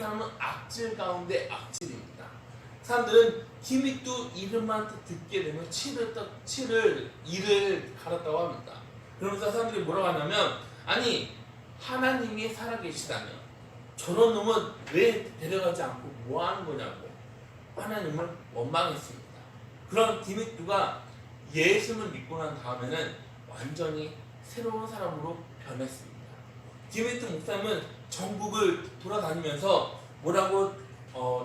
사람은 악질 가운데 악질입니다. 사람들은 기믹도 이름만 듣게 되면 이를 갈았다고 합니다. 그러면서 사람들이 뭐라고 하냐면, 아니 하나님이 살아계시다면 저런 놈은 왜 데려가지 않고 뭐 하는 거냐고 하나님을 원망했습니다. 그런 디미뚜가 예수를 믿고 난 다음에는 완전히 새로운 사람으로 변했습니다. 디미뚜 목사님은 전국을 돌아다니면서 뭐라고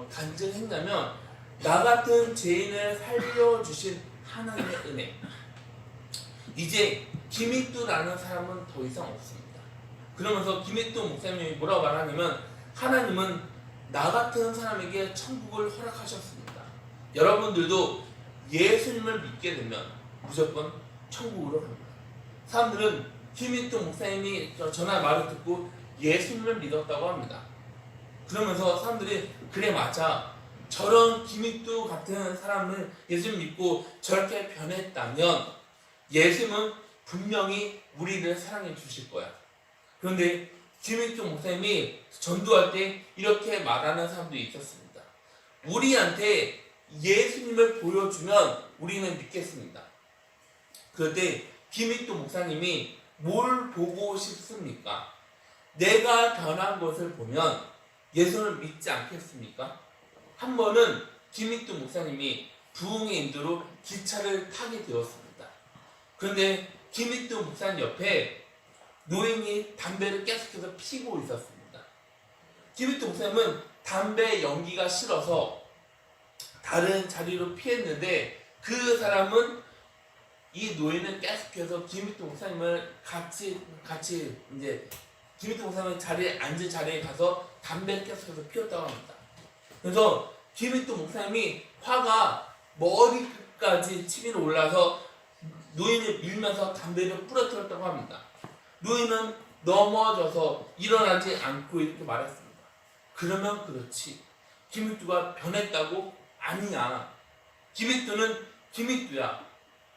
간증했냐면, 나 같은 죄인을 살려주신 하나님의 은혜, 이제 디미뚜라는 사람은 더 이상 없습니다. 그러면서 디미뚜 목사님이 뭐라고 말하냐면, 하나님은 나 같은 사람에게 천국을 허락하셨습니다. 여러분들도 예수님을 믿게 되면 무조건 천국으로 갑니다. 사람들은 디미뚜 목사님이 전화 말을 듣고 예수님을 믿었다고 합니다. 그러면서 사람들이 그래 맞아, 저런 디미뚜 같은 사람을 예수님 믿고 저렇게 변했다면 예수님은 분명히 우리를 사랑해 주실 거야. 그런데 디미뚜 목사님이 전도할 때 이렇게 말하는 사람도 있었습니다. 우리한테 예수님을 보여주면 우리는 믿겠습니다. 그럴 때 디미뚜 목사님이 뭘 보고 싶습니까? 내가 변한 것을 보면 예수를 믿지 않겠습니까? 한 번은 디미뚜 목사님이 부흥의 인도로 기차를 타게 되었습니다. 그런데 디미뚜 목사님 옆에 노인이 담배를 계속해서 피고 있었습니다. 디미뚜 목사님은 담배 연기가 싫어서 다른 자리로 피했는데, 그 사람은 이 노인은 계속해서 디미뚜 목사님을 같이 이제 디미뚜 목사님 앉은 자리에 가서 담배를 계속해서 피웠다고 합니다. 그래서 디미뚜 목사님이 화가 머리까지 치밀어 올라서 노인을 밀면서 담배를 부러뜨렸다고 합니다. 노인은 넘어져서 일어나지 않고 이렇게 말했습니다. 그러면 그렇지, 디미뚜가 변했다고? 아니야. 디미뚜는 디미뚜야.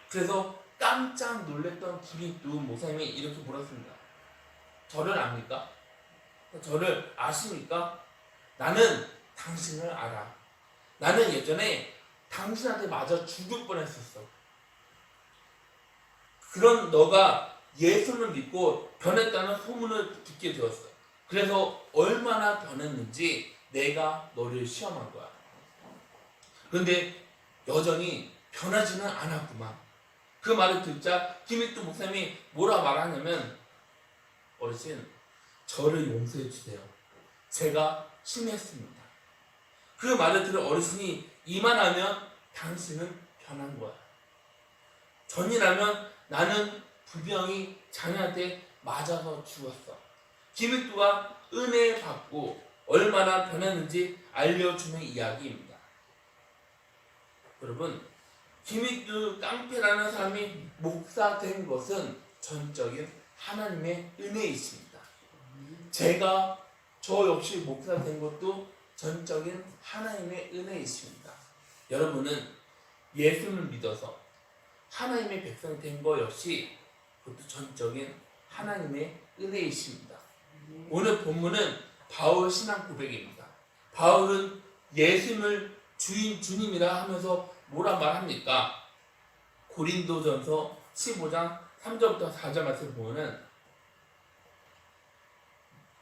그래서 깜짝 놀랐던 디미뚜 목사님이 이렇게 물었습니다. 저를 압니까? 저를 아십니까? 나는 당신을 알아. 나는 예전에 당신한테 맞아 죽을 뻔했었어. 그런 너가 예수를 믿고 변했다는 소문을 듣게 되었어. 그래서 얼마나 변했는지 내가 너를 시험한 거야. 그런데 여전히 변하지는 않았구만. 그 말을 듣자 디미뚜 목사님이 뭐라 말하냐면, 어르신, 저를 용서해 주세요. 제가 심했습니다. 그 말을 들은 어르신이 이만하면 당신은 변한 거야. 전이라면 나는 분명히 자녀한테 맞아서 죽었어. 디미뚜가 은혜 받고 얼마나 변했는지 알려주는 이야기입니다. 여러분, 디미뚜 깡패라는 사람이 목사 된 것은 전적인 하나님의 은혜이십니다. 저 역시 목사 된 것도 전적인 하나님의 은혜이십니다. 여러분은 예수를 믿어서 하나님의 백성이 된 것 역시 그것도 전적인 하나님의 은혜이십니다. 오늘 본문은 바울 신앙 고백입니다. 바울은 예수님을 주님이라 하면서 뭐라 말합니까? 고린도전서 15장 3절부터 4절 말씀 보면은,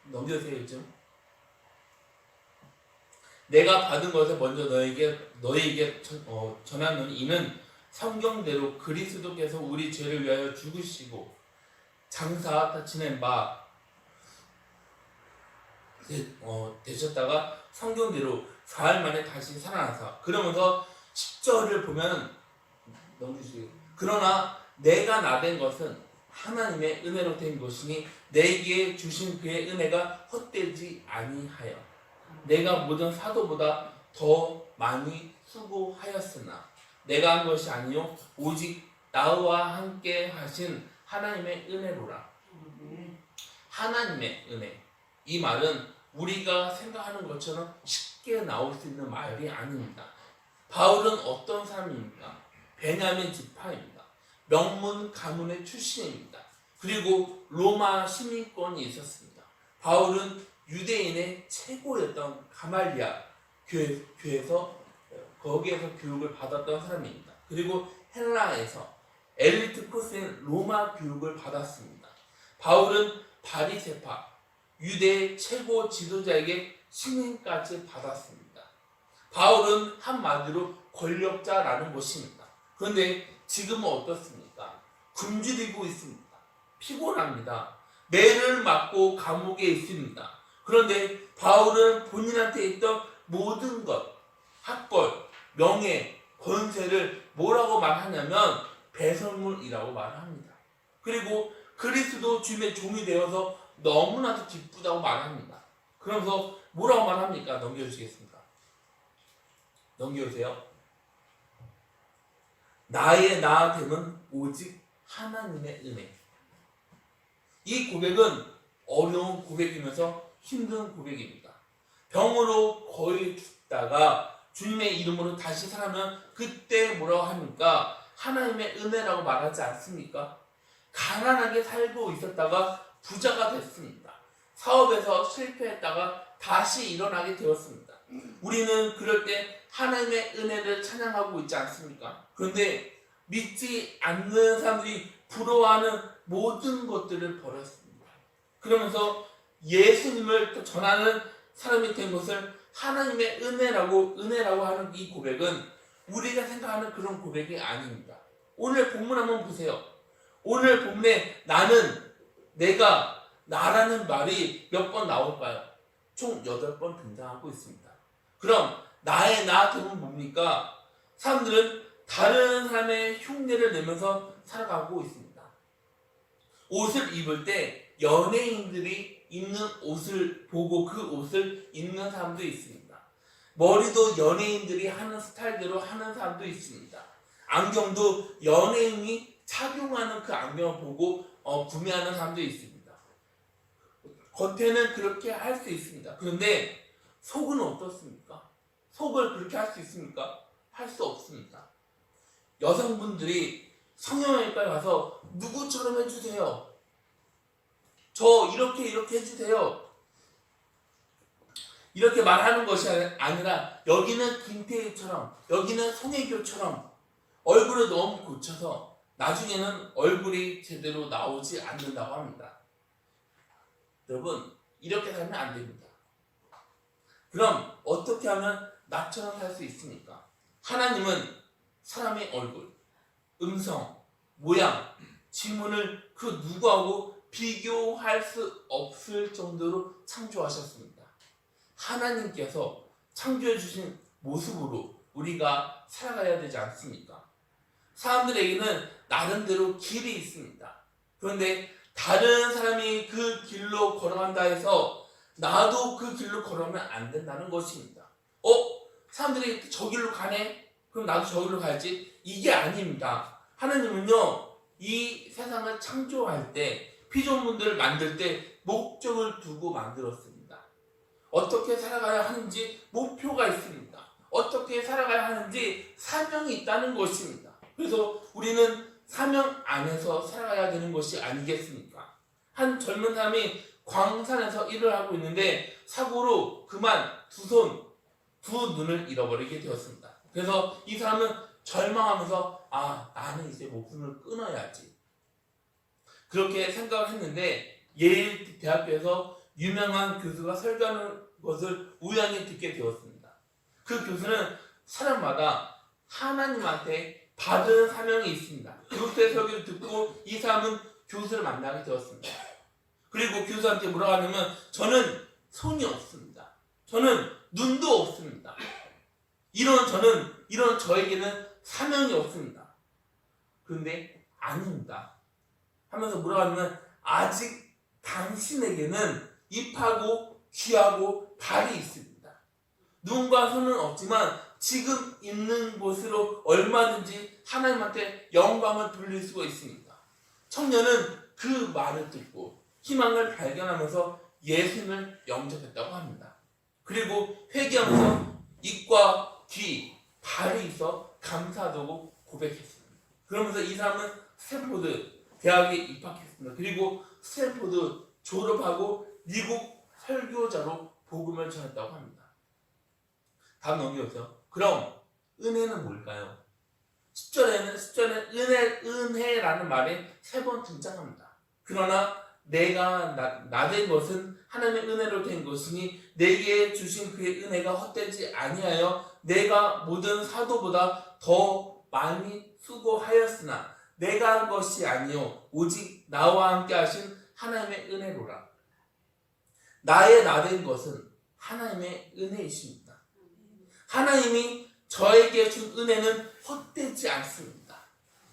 넘겨주세요. 좀. 내가 받은 것을 먼저 너에게 전하노니 이는 성경대로 그리스도께서 우리 죄를 위하여 죽으시고 장사 지낸 바 되셨다가 성경대로 4일 만에 다시 살아나사. 그러면서 10절을 보면, 넘기시고, 그러나 내가 나된 것은 하나님의 은혜로 된 것이니 내게 주신 그의 은혜가 헛되지 아니하여 내가 모든 사도보다 더 많이 수고하였으나 내가 한 것이 아니요 오직 나와 함께 하신 하나님의 은혜로라. 하나님의 은혜, 이 말은 우리가 생각하는 것처럼 쉽게 나올 수 있는 말이 아닙니다. 바울은 어떤 사람입니까? 베냐민 지파입니다. 명문 가문의 출신입니다. 그리고 로마 시민권이 있었습니다. 바울은 유대인의 최고였던 가말리아 교회에서 거기에서 교육을 받았던 사람입니다. 그리고 헬라에서 엘리트 코스인 로마 교육을 받았습니다. 바울은 바리새파 유대의 최고 지도자에게 신임까지 받았습니다. 바울은 한마디로 권력자라는 것입니다. 그런데 지금은 어떻습니까? 굶주리고 있습니다. 피곤합니다. 매를 맞고 감옥에 있습니다. 그런데 바울은 본인한테 있던 모든 것, 학벌, 명예, 권세를 뭐라고 말하냐면 배설물이라고 말합니다. 그리고 그리스도 주님의 종이 되어서 너무나도 기쁘다고 말합니다. 그러면서 뭐라고 말합니까? 넘겨주시겠습니까? 넘겨주세요. 나의 나됨은 오직 하나님의 은혜. 이 고백은 어려운 고백이면서 힘든 고백입니다. 병으로 거의 죽다가 주님의 이름으로 다시 살아면 그때 뭐라고 합니까? 하나님의 은혜라고 말하지 않습니까? 가난하게 살고 있었다가 부자가 됐습니다. 사업에서 실패했다가 다시 일어나게 되었습니다. 우리는 그럴 때 하나님의 은혜를 찬양하고 있지 않습니까? 그런데 믿지 않는 사람들이 부러워하는 모든 것들을 버렸습니다. 그러면서 예수님을 또 전하는 사람이 된 것을 하나님의 은혜라고 하는 이 고백은 우리가 생각하는 그런 고백이 아닙니다. 오늘 본문 한번 보세요. 오늘 본문에 나는, 내가, 나라는 말이 몇 번 나올까요? 총 8번 등장하고 있습니다. 그럼 나의 나됨은 뭡니까? 사람들은 다른 사람의 흉내를 내면서 살아가고 있습니다. 옷을 입을 때 연예인들이 입는 옷을 보고 그 옷을 입는 사람도 있습니다. 머리도 연예인들이 하는 스타일대로 하는 사람도 있습니다. 안경도 연예인이 착용하는 그 안경을 보고 구매하는 사람도 있습니다. 겉에는 그렇게 할 수 있습니다. 그런데 속은 어떻습니까? 속을 그렇게 할 수 있습니까? 할 수 없습니다. 여성분들이 성형외과에 가서 누구처럼 해주세요. 저 이렇게 해주세요. 이렇게 말하는 것이 아니라 여기는 김태희처럼, 여기는 송혜교처럼 얼굴을 너무 고쳐서 나중에는 얼굴이 제대로 나오지 않는다고 합니다. 여러분, 이렇게 살면 안 됩니다. 그럼 어떻게 하면 나처럼 살 수 있습니까? 하나님은 사람의 얼굴, 음성, 모양, 지문을 그 누구하고 비교할 수 없을 정도로 창조하셨습니다. 하나님께서 창조해 주신 모습으로 우리가 살아가야 되지 않습니까? 사람들에게는 나름대로 길이 있습니다. 그런데 다른 사람이 그 길로 걸어간다 해서 나도 그 길로 걸어가면 안 된다는 것입니다. 사람들이 저 길로 가네? 그럼 나도 저 길로 가야지. 이게 아닙니다. 하나님은요, 이 세상을 창조할 때, 피조물들을 만들 때 목적을 두고 만들었습니다. 어떻게 살아가야 하는지 목표가 있습니다. 어떻게 살아가야 하는지 사명이 있다는 것입니다. 그래서 우리는 사명 안에서 살아가야 되는 것이 아니겠습니까? 한 젊은 사람이 광산에서 일을 하고 있는데 사고로 그만 두 손, 두 눈을 잃어버리게 되었습니다. 그래서 이 사람은 절망하면서 나는 이제 목숨을 끊어야지, 그렇게 생각을 했는데 예일 대학교에서 유명한 교수가 설교하는 것을 우연히 듣게 되었습니다. 그 교수는 사람마다 하나님한테 받은 사명이 있습니다. 교수의 설교를 듣고 이 사람은 교수를 만나게 되었습니다. 그리고 교수한테 뭐라고 하냐면, 저는 손이 없습니다. 저는 눈도 없습니다. 이런 저에게는 사명이 없습니다. 그런데 아닙니다 하면서 뭐라고 하냐면, 아직 당신에게는 입하고 귀하고 발이 있습니다. 눈과 손은 없지만 지금 있는 곳으로 얼마든지 하나님한테 영광을 돌릴 수가 있습니다. 청년은 그 말을 듣고 희망을 발견하면서 예수님을 영접했다고 합니다. 그리고 회개하면서 입과 귀, 발이 있어 감사하다고 고백했습니다. 그러면서 이 사람은 스탠포드 대학에 입학했습니다. 그리고 스탠포드 졸업하고 미국 설교자로 복음을 전했다고 합니다. 다음 넘겨보세요. 그럼 은혜는 뭘까요? 10절에는 은혜라는 말이 3번 등장합니다. 그러나 내가 나된 것은 하나님의 은혜로 된 것이니 내게 주신 그의 은혜가 헛되지 아니하여 내가 모든 사도보다 더 많이 수고하였으나 내가 한 것이 아니요 오직 나와 함께 하신 하나님의 은혜로라. 나의 나된 것은 하나님의 은혜이십니다. 하나님이 저에게 준 은혜는 헛되지 않습니다.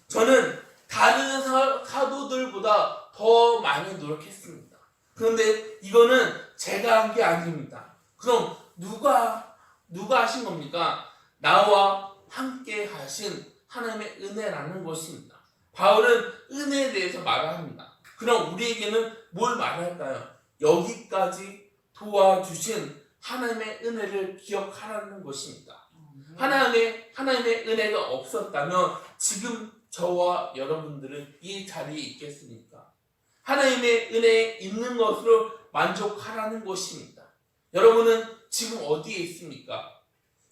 저는 다른 사도들보다 더 많이 노력했습니다. 그런데 이거는 제가 한 게 아닙니다. 그럼 누가 하신 겁니까? 나와 함께 하신 하나님의 은혜라는 것입니다. 바울은 은혜에 대해서 말을 합니다. 그럼 우리에게는 뭘 말할까요? 여기까지 도와주신 하나님의 은혜를 기억하라는 것입니다. 하나님의 은혜가 없었다면 지금 저와 여러분들은 이 자리에 있겠습니까? 하나님의 은혜에 있는 것으로 만족하라는 것입니다. 여러분은 지금 어디에 있습니까?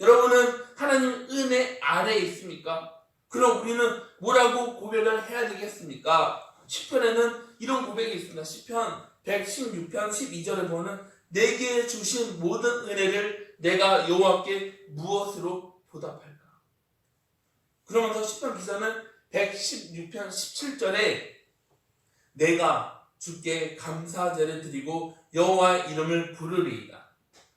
여러분은 하나님 은혜 아래에 있습니까? 그럼 우리는 뭐라고 고백을 해야 되겠습니까? 시편에는 이런 고백이 있습니다. 시편 116편 12절에 보면 내게 주신 모든 은혜를 내가 여호와께 무엇으로 보답할까? 그러면서 시편 기자는 116편 17절에 내가 주께 감사제를 드리고 여호와의 이름을 부르리이다.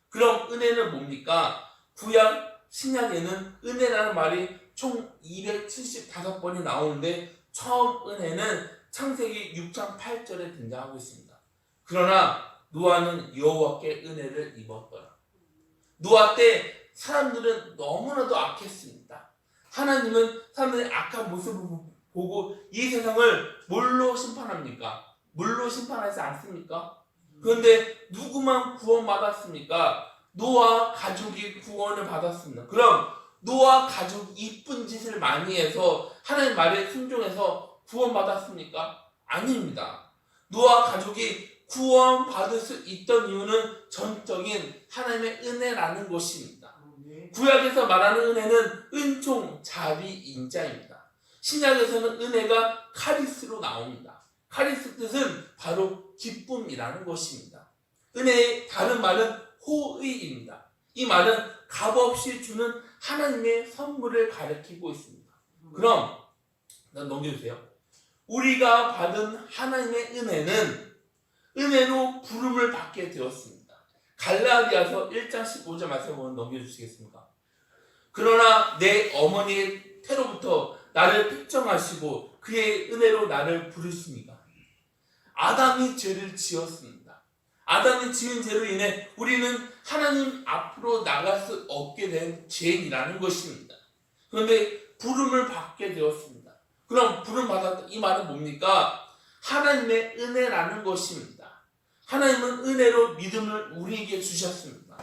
그럼 은혜는 뭡니까? 구약 신약에는 은혜라는 말이 총 275번이 나오는데 처음 은혜는 창세기 6장 8절에 등장하고 있습니다. 그러나 노아는 여호와께 은혜를 입었더라. 노아 때 사람들은 너무나도 악했습니다. 하나님은 사람들의 악한 모습을 보고 이 세상을 뭘로 심판합니까? 물로 심판하지 않습니까? 그런데 누구만 구원받았습니까? 노아 가족이 구원을 받았습니다. 그럼 노아 가족이 이쁜 짓을 많이 해서 하나님 말에 순종해서 구원받았습니까? 아닙니다. 노아 가족이 구원받을 수 있던 이유는 전적인 하나님의 은혜라는 것입니다. 구약에서 말하는 은혜는 은총, 자비, 인자입니다. 신약에서는 은혜가 카리스로 나옵니다. 카리스 뜻은 바로 기쁨이라는 것입니다. 은혜의 다른 말은 호의입니다. 이 말은 값없이 주는 하나님의 선물을 가리키고 있습니다. 그럼 넘겨주세요. 우리가 받은 하나님의 은혜는 은혜로 부름을 받게 되었습니다. 갈라디아서 1장 15절 말씀 보면 넘겨주시겠습니까? 그러나 내 어머니의 태로부터 나를 택정하시고 그의 은혜로 나를 부르십니다. 아담이 죄를 지었습니다. 아담이 지은 죄로 인해 우리는 하나님 앞으로 나갈 수 없게 된 죄인이라는 것입니다. 그런데 부름을 받게 되었습니다. 그럼 부름 받았다 이 말은 뭡니까? 하나님의 은혜라는 것입니다. 하나님은 은혜로 믿음을 우리에게 주셨습니다.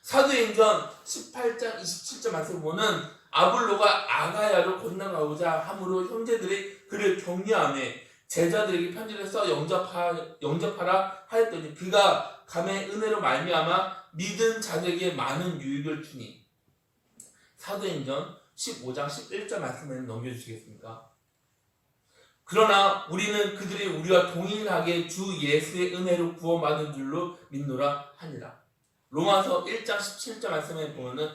사도행전 18장 27절 말씀 보면 아볼로가 아가야로 건너가고자 함으로 형제들이 그를 격려하며 제자들에게 편지를 써 영접하라 하였더니 그가 감의 은혜로 말미암아 믿은 자들에게 많은 유익을 주니. 사도행전 15장 11절 말씀을 넘겨주시겠습니까? 그러나 우리는 그들이 우리와 동일하게 주 예수의 은혜로 구원받은 줄로 믿노라 하니라. 로마서 1장 17절 말씀에 보면은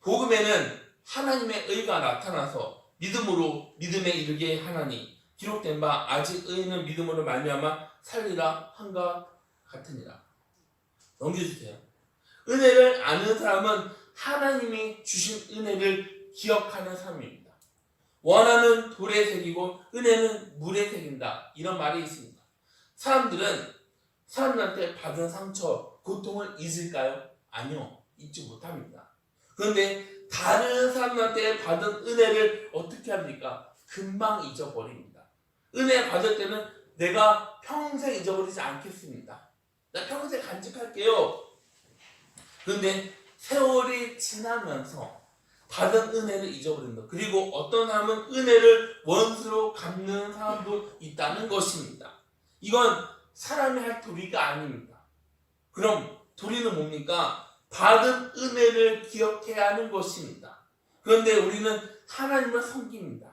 복음에는 하나님의 의가 나타나서 믿음으로 믿음에 이르게 하나니 기록된 바 아직 의인은 믿음으로 말미암아 살리라 한가 같으니라. 넘겨주세요. 은혜를 아는 사람은 하나님이 주신 은혜를 기억하는 사람입니다. 원하는 돌에 새기고 은혜는 물에 새긴다. 이런 말이 있습니다. 사람들한테 받은 상처, 고통을 잊을까요? 아니요. 잊지 못합니다. 그런데 다른 사람한테 받은 은혜를 어떻게 합니까? 금방 잊어버립니다. 은혜 받을 때는 내가 평생 잊어버리지 않겠습니다. 나 평생 간직할게요. 그런데 세월이 지나면서 받은 은혜를 잊어버린다. 그리고 어떤 사람은 은혜를 원수로 갚는 사람도 있다는 것입니다. 이건 사람이 할 도리가 아닙니다. 그럼 도리는 뭡니까? 받은 은혜를 기억해야 하는 것입니다. 그런데 우리는 하나님을 섬깁니다.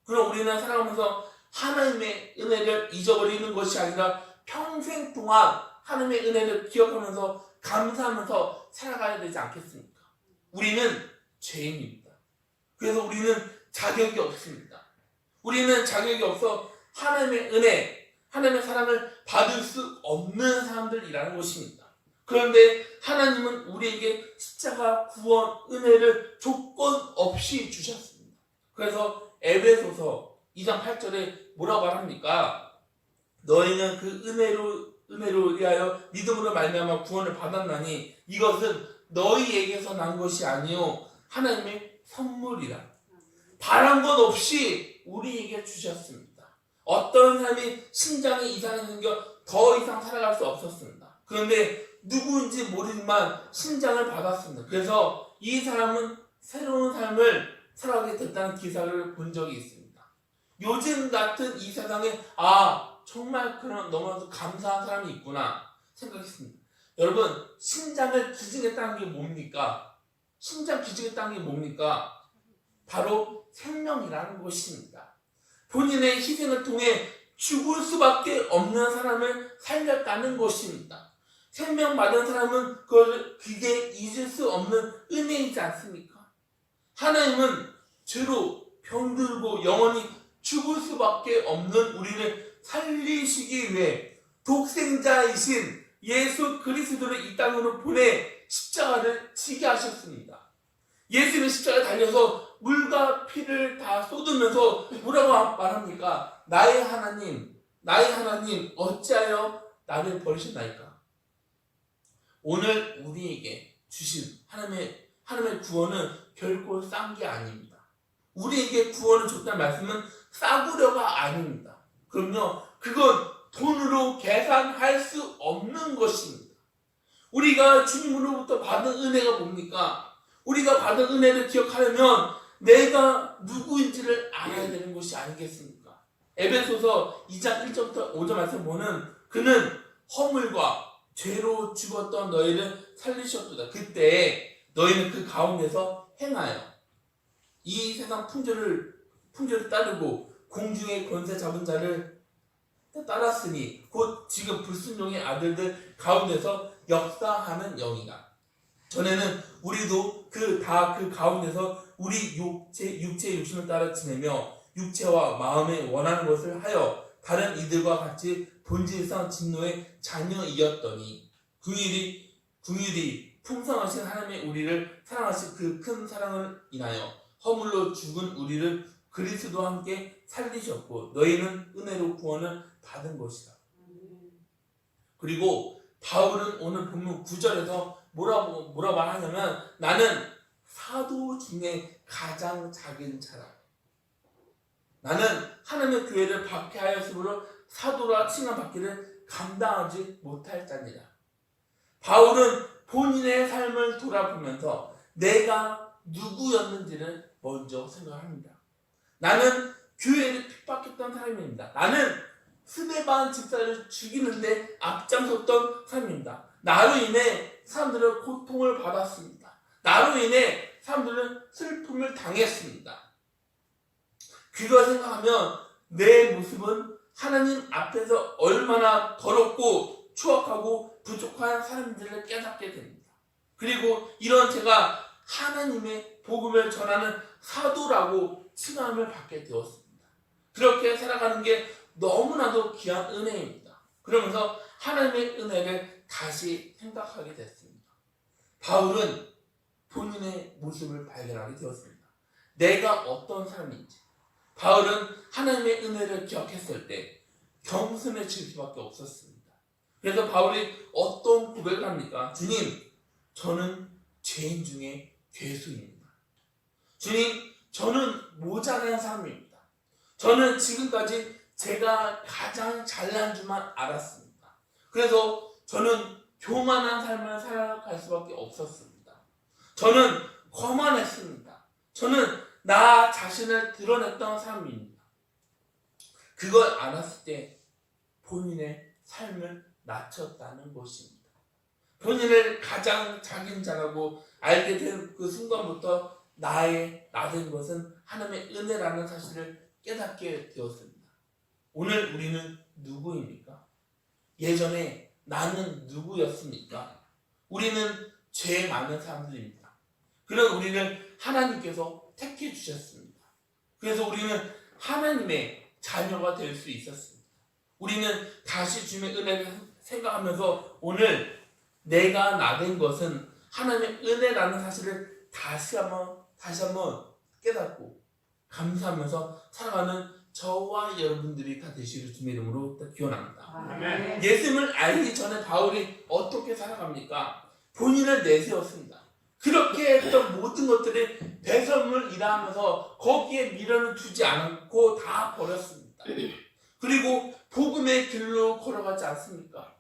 그럼 우리는 살아가면서 하나님의 은혜를 잊어버리는 것이 아니라 평생 동안 하나님의 은혜를 기억하면서 감사하면서 살아가야 되지 않겠습니까? 우리는 죄인입니다. 그래서 우리는 자격이 없습니다. 우리는 자격이 없어 하나님의 은혜, 하나님의 사랑을 받을 수 없는 사람들이라는 것입니다. 그런데 하나님은 우리에게 십자가 구원 은혜를 조건 없이 주셨습니다. 그래서 에베소서 2장 8절에 뭐라고 말합니까? 너희는 그 은혜로 의하여 믿음으로 말미암아 구원을 받았나니 이것은 너희에게서 난 것이 아니요 하나님의 선물이라. 바란 것 없이 우리에게 주셨습니다. 어떤 사람이 신장에 이상이 생겨 더 이상 살아갈 수 없었습니다. 그런데 누구인지 모르지만 신장을 받았습니다. 그래서 이 사람은 새로운 삶을 살아가게 됐다는 기사를 본 적이 있습니다. 요즘 같은 이 세상에 정말 그런 너무나도 감사한 사람이 있구나 생각했습니다. 여러분, 신장을 기증했다는 게 뭡니까? 신장 기증했다는 게 뭡니까? 바로 생명이라는 것입니다. 본인의 희생을 통해 죽을 수밖에 없는 사람을 살렸다는 것입니다. 생명 받은 사람은 그게 잊을 수 없는 은혜이지 않습니까? 하나님은 죄로 병들고 영원히 죽을 수밖에 없는 우리를 살리시기 위해 독생자이신 예수 그리스도를 이 땅으로 보내 십자가를 지게 하셨습니다. 예수는 십자가에 달려서 물과 피를 다 쏟으면서 뭐라고 말합니까? 나의 하나님 어찌하여 나를 버리셨나이까? 오늘 우리에게 주신 하나님의 구원은 결코 싼 게 아닙니다. 우리에게 구원을 줬다는 말씀은 싸구려가 아닙니다. 그럼요, 그건 돈으로 계산할 수 없는 것입니다. 우리가 주님으로부터 받은 은혜가 뭡니까? 우리가 받은 은혜를 기억하려면 내가 누구인지를 알아야 되는 것이 아니겠습니까? 에베소서 2장 1절부터 5절 말씀 보면 그는 허물과 죄로 죽었던 너희를 살리셨도다. 그때 너희는 그 가운데서 행하여 이 세상 풍조를 따르고 공중의 권세 잡은 자를 따랐으니 곧 지금 불순종의 아들들 가운데서 역사하는 영이다. 전에는 우리도 그 가운데서 우리 육체의 욕심을 따라 지내며 육체와 마음에 원하는 것을 하여 다른 이들과 같이 본질상 진노의 자녀이었더니 궁일이 풍성하신 하나님의 우리를 사랑하신 그 큰 사랑을 인하여 허물로 죽은 우리를 그리스도와 함께 살리셨고 너희는 은혜로 구원을 받은 것이다. 그리고 바울은 오늘 본문 9절에서 뭐라고 말하냐면 나는 사도 중에 가장 작은 자라. 나는 하나님의 교회를 박해하였으므로 사도라 칭함받기를 감당하지 못할 자니라. 바울은 본인의 삶을 돌아보면서 내가 누구였는지를 먼저 생각합니다. 나는 교회를 핍박했던 사람입니다. 나는 스데반 집사를 죽이는데 앞장섰던 사람입니다. 나로 인해 사람들은 고통을 받았습니다. 나로 인해 사람들은 슬픔을 당했습니다. 그걸 생각하면 내 모습은 하나님 앞에서 얼마나 더럽고 추악하고 부족한 사람들을 깨닫게 됩니다. 그리고 이런 제가 하나님의 복음을 전하는 사도라고 칭함을 받게 되었습니다. 그렇게 살아가는 게 너무나도 귀한 은혜입니다. 그러면서 하나님의 은혜를 다시 생각하게 됐습니다. 바울은 본인의 모습을 발견하게 되었습니다. 내가 어떤 사람인지. 바울은 하나님의 은혜를 기억했을 때 겸손해질 수밖에 없었습니다. 그래서 바울이 어떤 고백을 합니까? 주님, 저는 죄인 중에 괴수입니다. 주님, 저는 모자란 사람입니다. 저는 지금까지 제가 가장 잘난 줄만 알았습니다. 그래서 저는 교만한 삶을 살아갈 수밖에 없었습니다. 저는 거만했습니다. 저는 나 자신을 드러냈던 사람입니다. 그걸 알았을 때 본인의 삶을 낮췄다는 것입니다. 본인을 가장 자기는 잘하고 알게 된 그 순간부터 나된 것은 하나님의 은혜라는 사실을 깨닫게 되었습니다. 오늘 우리는 누구입니까? 예전에 나는 누구였습니까? 우리는 죄 많은 사람들입니다. 그런 우리를 하나님께서 택해 주셨습니다. 그래서 우리는 하나님의 자녀가 될 수 있었습니다. 우리는 다시 주님의 은혜를 생각하면서 오늘 내가 나된 것은 하나님의 은혜라는 사실을 다시 한번 깨닫고 감사하면서 살아가는 저와 여러분들이 다 되시길 주님의 이름으로 기원합니다. 아멘. 예수님을 알기 전에 바울이 어떻게 살아갑니까? 본인을 내세웠습니다. 그렇게 했던 모든 것들을 배설물 일하면서 거기에 미련을 두지 않고 다 버렸습니다. 그리고 복음의 길로 걸어가지 않습니까?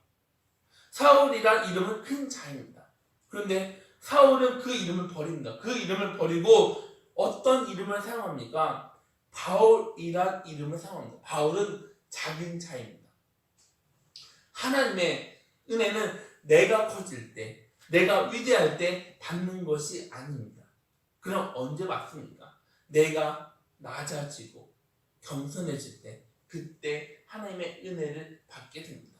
사울이란 이름은 큰 자입니다. 그런데 사울은 그 이름을 버립니다. 그 이름을 버리고 어떤 이름을 사용합니까? 바울이란 이름을 사용합니다. 바울은 작은 자입니다. 하나님의 은혜는 내가 커질 때, 내가 위대할 때 받는 것이 아닙니다. 그럼 언제 받습니까? 내가 낮아지고 겸손해질 때, 그때 하나님의 은혜를 받게 됩니다.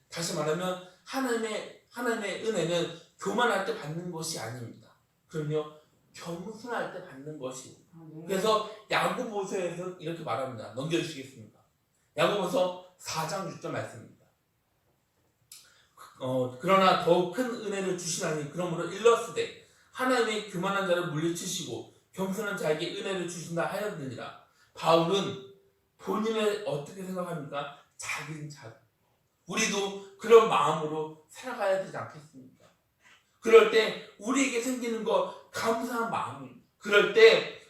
다시 말하면 하나님의 은혜는 교만할 때 받는 것이 아닙니다. 그럼요, 겸손할 때 받는 것입니다. 그래서 야고보서에서 이렇게 말합니다. 넘겨주시겠습니까? 야고보서 4장 6절 말씀입니다. 그러나 더욱 큰 은혜를 주시나니 그러므로 일렀으되 하나님의 교만한 자를 물리치시고 겸손한 자에게 은혜를 주신다 하였느니라. 바울은 본인을 어떻게 생각합니까? 작은 자. 우리도 그런 마음으로 살아가야 되지 않겠습니까? 그럴 때 우리에게 생기는 거 감사한 마음입니다. 그럴 때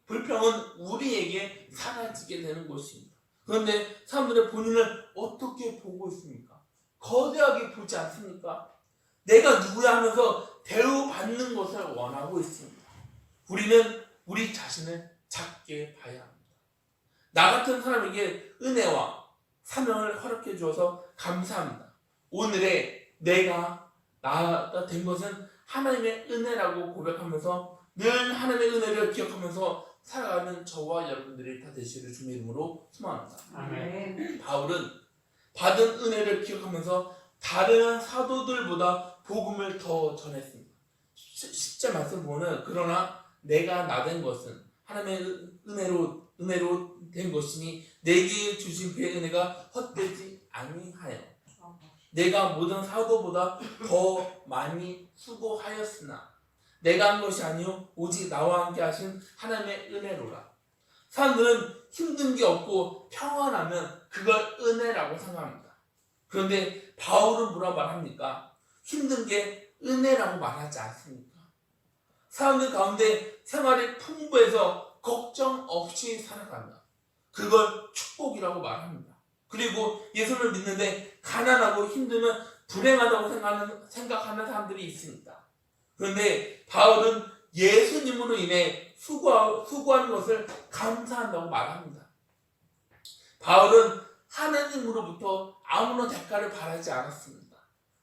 불평은 우리에게 사라지게 되는 것입니다. 그런데 사람들은 본인을 어떻게 보고 있습니까? 거대하게 보지 않습니까? 내가 누구야 하면서 대우받는 것을 원하고 있습니다. 우리는 우리 자신을 작게 봐야 합니다. 나 같은 사람에게 은혜와 사명을 허락해 주어서 감사합니다. 오늘의 내가 나가 된 것은 하나님의 은혜라고 고백하면서 늘 하나님의 은혜를 기억하면서 살아가는 저와 여러분들이 다 되시기를 주님의 이름으로 소망합니다. 아멘. 바울은 받은 은혜를 기억하면서 다른 사도들보다 복음을 더 전했습니다. 10절 말씀 보면 그러나 내가 나된 것은 하나님의 은혜로 된 것이니 내게 주신 그의 은혜가 헛되지 아니하여 내가 모든 사도보다 더 많이 수고하였으나 내가 한 것이 아니요 오직 나와 함께 하신 하나님의 은혜로라. 사람들은 힘든 게 없고 평안하면 그걸 은혜라고 생각합니다. 그런데 바울은 뭐라 말합니까? 힘든 게 은혜라고 말하지 않습니까? 사람들 가운데 생활이 풍부해서 걱정 없이 살아간다. 그걸 축복이라고 말합니다. 그리고 예수를 믿는데 가난하고 힘들면 불행하다고 생각하는 사람들이 있습니다. 그런데 바울은 예수님으로 인해 수고하는 것을 감사한다고 말합니다. 바울은 하나님으로부터 아무런 대가를 바라지 않았습니다.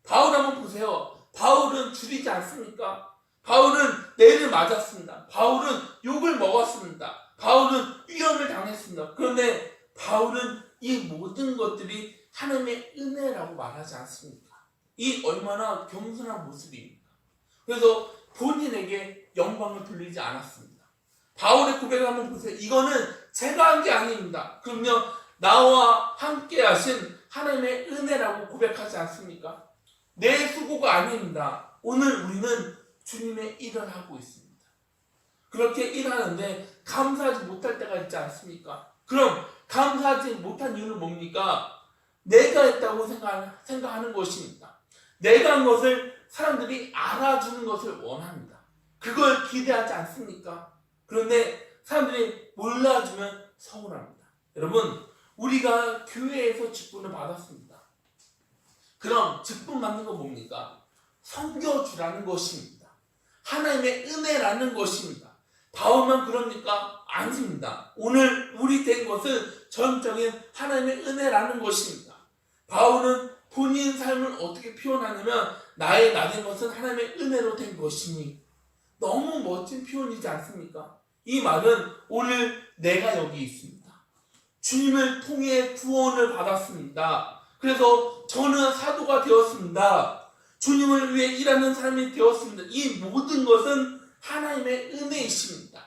바울 한번 보세요. 바울은 줄이지 않습니까? 바울은 내를 맞았습니다. 바울은 욕을 먹었습니다. 바울은 위험을 당했습니다. 그런데 바울은 이 모든 것들이 하나님의 은혜라고 말하지 않습니까? 이 얼마나 겸손한 모습입니까? 그래서 본인에게 영광을 돌리지 않았습니다. 바울의 고백을 한번 보세요. 이거는 제가 한 게 아닙니다. 그럼요, 나와 함께 하신 하나님의 은혜라고 고백하지 않습니까? 내 수고가 아닙니다. 오늘 우리는 주님의 일을 하고 있습니다. 그렇게 일하는데 감사하지 못할 때가 있지 않습니까? 그럼 감사하지 못한 이유는 뭡니까? 내가 했다고 생각하는 것입니다. 내가 한 것을 사람들이 알아주는 것을 원합니다. 그걸 기대하지 않습니까? 그런데 사람들이 몰라주면 서운합니다. 여러분, 우리가 교회에서 직분을 받았습니다. 그럼 직분 받는 건 뭡니까? 섬겨주라는 것입니다. 하나님의 은혜라는 것입니다. 바울만 그럽니까? 아닙니다. 오늘 우리 된 것은 전적인 하나님의 은혜라는 것입니다. 바울은 본인 삶을 어떻게 표현하냐면 나의 나 된 것은 하나님의 은혜로 된 것이니. 너무 멋진 표현이지 않습니까? 이 말은 오늘 내가 여기 있습니다. 주님을 통해 구원을 받았습니다. 그래서 저는 사도가 되었습니다. 주님을 위해 일하는 사람이 되었습니다. 이 모든 것은 하나님의 은혜이십니다.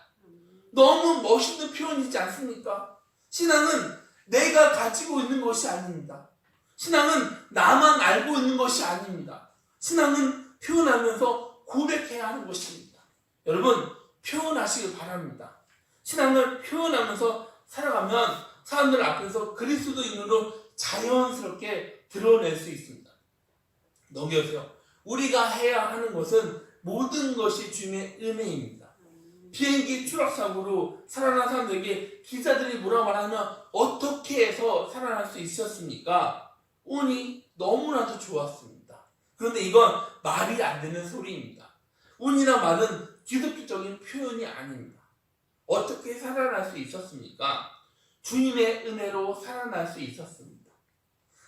너무 멋있는 표현이지 않습니까? 신앙은 내가 가지고 있는 것이 아닙니다. 신앙은 나만 알고 있는 것이 아닙니다. 신앙은 표현하면서 고백해야 하는 것입니다. 여러분, 표현하시길 바랍니다. 신앙을 표현하면서 살아가면 사람들 앞에서 그리스도인으로 자연스럽게 드러낼 수 있습니다. 넘겨주세요. 우리가 해야 하는 것은 모든 것이 주님의 은혜입니다. 비행기 추락사고로 살아난 사람들에게 기자들이 뭐라 말하면 어떻게 해서 살아날 수 있었습니까? 운이 너무나도 좋았습니다. 그런데 이건 말이 안 되는 소리입니다. 운이란 말은 기독교적인 표현이 아닙니다. 어떻게 살아날 수 있었습니까? 주님의 은혜로 살아날 수 있었습니다.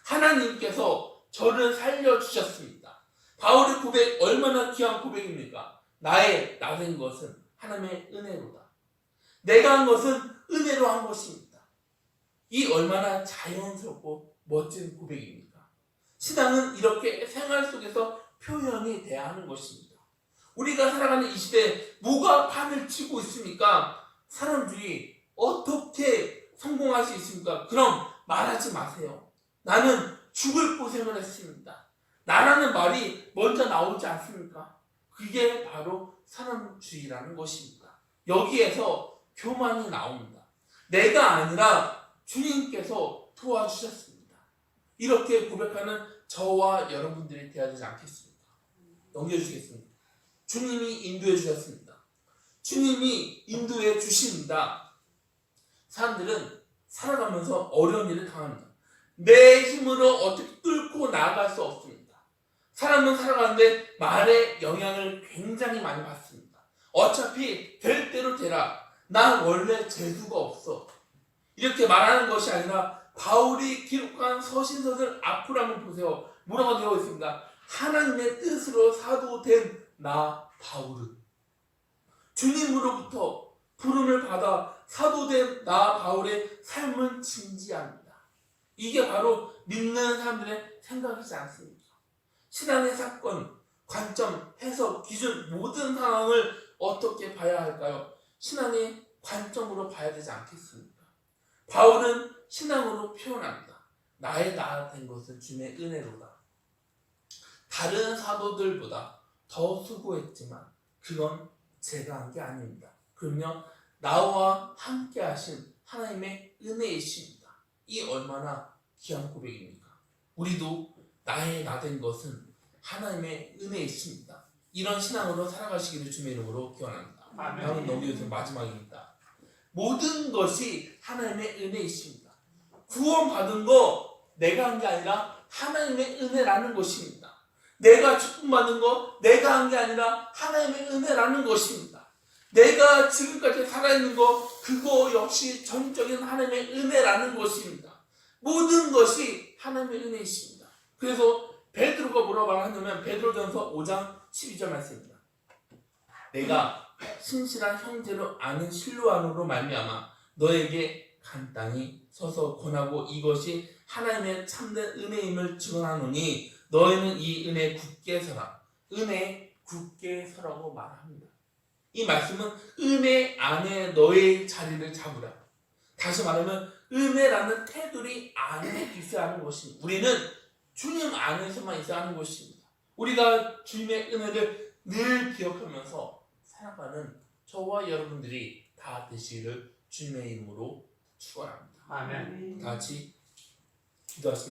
하나님께서 저를 살려주셨습니다. 바울의 고백 얼마나 귀한 고백입니까? 나의 나 된 것은 하나님의 은혜로다. 내가 한 것은 은혜로 한 것입니다. 이 얼마나 자연스럽고 멋진 고백입니까? 신앙은 이렇게 생활 속에서 표현이 돼야 하는 것입니다. 우리가 살아가는 이 시대에 뭐가 판을 치고 있습니까? 사람들이 어떻게 성공할 수 있습니까? 그럼 말하지 마세요. 나는 죽을 고생을 했습니다. 나라는 말이 먼저 나오지 않습니까? 그게 바로 사람주의라는 것입니다. 여기에서 교만이 나옵니다. 내가 아니라 주님께서 도와주셨습니다. 이렇게 고백하는 저와 여러분들이 되어야 되지 않겠습니까? 넘겨주시겠습니다. 주님이 인도해 주셨습니다. 주님이 인도해 주십니다. 사람들은 살아가면서 어려운 일을 당합니다. 내 힘으로 어떻게 뚫고 나아갈 수 없습니다. 사람은 살아가는데 말의 영향을 굉장히 많이 받습니다. 어차피 될 대로 되라. 나 원래 재수가 없어. 이렇게 말하는 것이 아니라 바울이 기록한 서신서들 앞으로 한번 보세요. 뭐라고 되어 있습니다. 하나님의 뜻으로 사도된 나 바울은 주님으로부터 부름을 받아 사도된 나 바울의 삶은 진지합니다. 이게 바로 믿는 사람들의 생각이지 않습니까? 신앙의 사건, 관점, 해석, 기준 모든 상황을 어떻게 봐야 할까요? 신앙의 관점으로 봐야 되지 않겠습니까? 바울은 신앙으로 표현합니다. 나의 나 된 것은 주님의 은혜로다. 다른 사도들보다 더 수고했지만 그건 제가 한 게 아닙니다. 그럼요, 나와 함께 하신 하나님의 은혜이십니다. 이 얼마나 귀한 고백입니까? 우리도 나의 나 된 것은 하나님의 은혜이십니다. 이런 신앙으로 살아가시기를 주님의 이름으로 기원합니다. 다음은 넘겨주세요. 마지막입니다. 모든 것이 하나님의 은혜이십니다. 구원받은 거 내가 한 게 아니라 하나님의 은혜라는 것입니다. 내가 축복받은 거 내가 한 게 아니라 하나님의 은혜라는 것입니다. 내가 지금까지 살아있는 거 그거 역시 전적인 하나님의 은혜라는 것입니다. 모든 것이 하나님의 은혜이십니다. 그래서 베드로가 뭐라고 말하냐면 베드로전서 5장 12절 말씀입니다. 내가 신실한 형제로 아는 실로암으로 말미암아 너에게 간단히 서서 권하고 이것이 하나님의 참된 은혜임을 증언하노니 너희는 이 은혜 굳게 서라. 은혜 굳게 서라고 말합니다. 이 말씀은 은혜 안에 너의 자리를 잡으라. 다시 말하면 은혜라는 테두리 안에 있어야 하는 것입니다. 우리는 주님 안에서만 있어야 하는 것입니다. 우리가 주님의 은혜를 늘 기억하면서 살아가는 저와 여러분들이 다 되시기를 주님의 이름으로 축원합니다. 아멘. 다 같이 기도하시겠습니다.